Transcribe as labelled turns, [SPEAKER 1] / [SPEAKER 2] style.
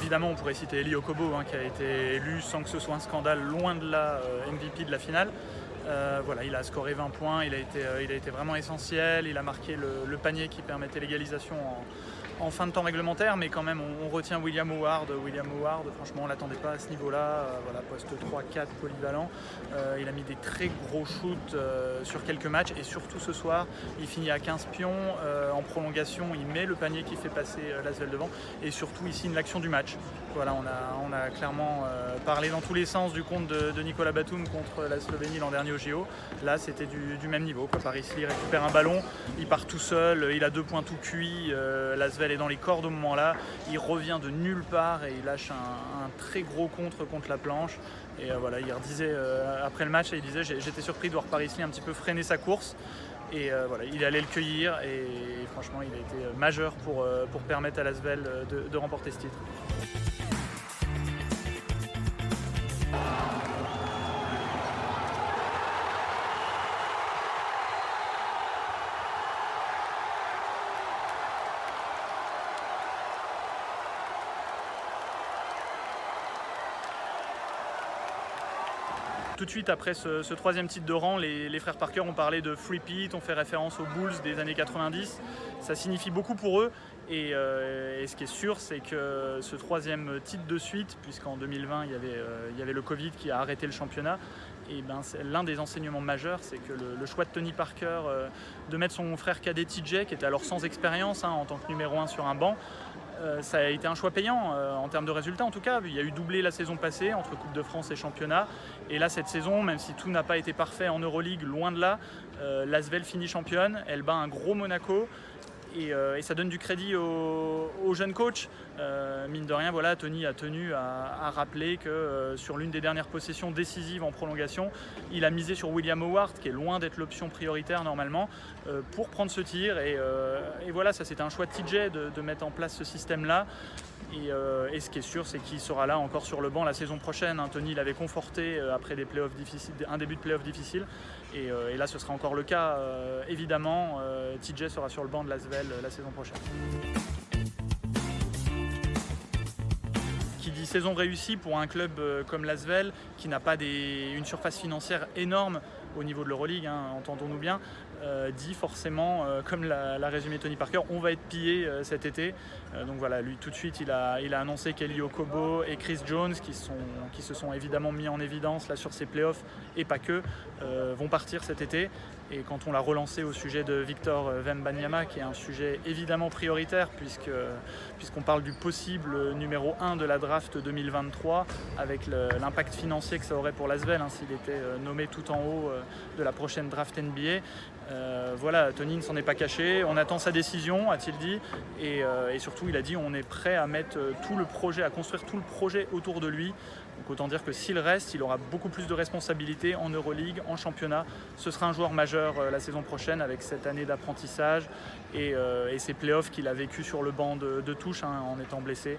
[SPEAKER 1] évidemment, on pourrait citer Eli Okobo, qui a été élu sans que ce soit un scandale, loin de là, MVP de la finale. Voilà, il a scoré 20 points, il a été vraiment essentiel, il a marqué le panier qui permettait l'égalisation en fin de temps réglementaire, mais quand même on retient William Howard, franchement on ne l'attendait pas à ce niveau-là, voilà, poste 3-4 polyvalent, il a mis des très gros shoots sur quelques matchs, et surtout ce soir il finit à 15 pions, en prolongation il met le panier qui fait passer l'Asvel devant, et surtout il signe l'action du match. Voilà, on a clairement parlé dans tous les sens du compte de Nicolas Batum contre la Slovénie l'an dernier au JO. Là c'était du même niveau, quoi. Paris Lee récupère un ballon, il part tout seul, il a 2 points tout cuits, l'Asvel est dans les cordes au moment là, il revient de nulle part et il lâche un très gros contre la planche. Et voilà, il redisait après le match, il disait j'étais surpris de voir Paris Lee un petit peu freiner sa course. Et voilà, il allait le cueillir et franchement il a été majeur pour permettre à l'Asvel de remporter ce titre. Tout de suite après ce troisième titre de rang, les frères Parker ont parlé de three-peat, ont fait référence aux Bulls des années 90. Ça signifie beaucoup pour eux et ce qui est sûr, c'est que ce troisième titre de suite, puisqu'en 2020 il y avait le Covid qui a arrêté le championnat, et c'est l'un des enseignements majeurs, c'est que le choix de Tony Parker de mettre son frère cadet TJ, qui était alors sans expérience en tant que numéro 1 sur un banc, ça a été un choix payant en termes de résultats en tout cas. Il y a eu doublé la saison passée entre Coupe de France et championnat. Et là cette saison, même si tout n'a pas été parfait en Euroleague, loin de là, l'Asvel finit championne, elle bat un gros Monaco. Et ça donne du crédit au jeune coach. Mine de rien, voilà, Tony a tenu à rappeler que sur l'une des dernières possessions décisives en prolongation, il a misé sur William Howard, qui est loin d'être l'option prioritaire normalement, pour prendre ce tir. Et voilà, ça c'était un choix de TJ de mettre en place ce système-là. Et ce qui est sûr, c'est qu'il sera là encore sur le banc la saison prochaine. Tony l'avait conforté après des playoffs difficiles, un début de playoffs difficile. Et là, ce sera encore le cas, évidemment. TJ sera sur le banc de l'Asvel la saison prochaine. Qui dit saison réussie pour un club comme l'Asvel, qui n'a pas une surface financière énorme au niveau de l'Euroleague, entendons-nous bien, dit forcément, comme l'a résumé Tony Parker, on va être pillé cet été. Donc voilà, lui tout de suite il a annoncé qu'Eli Okobo et Chris Jones, qui se sont évidemment mis en évidence là sur ces playoffs, et pas que, vont partir cet été. Et quand on l'a relancé au sujet de Victor Wembanyama, qui est un sujet évidemment prioritaire puisqu'on parle du possible numéro 1 de la draft 2023, avec l'impact financier que ça aurait pour l'Asvel s'il était nommé tout en haut de la prochaine draft NBA. Voilà, Tony ne s'en est pas caché, on attend sa décision, a-t-il dit, et surtout il a dit on est prêt à mettre tout le projet, à construire tout le projet autour de lui. Donc autant dire que s'il reste, il aura beaucoup plus de responsabilités en Euroleague, en championnat. Ce sera un joueur majeur la saison prochaine, avec cette année d'apprentissage et ces playoffs qu'il a vécu sur le banc de touche en étant blessé.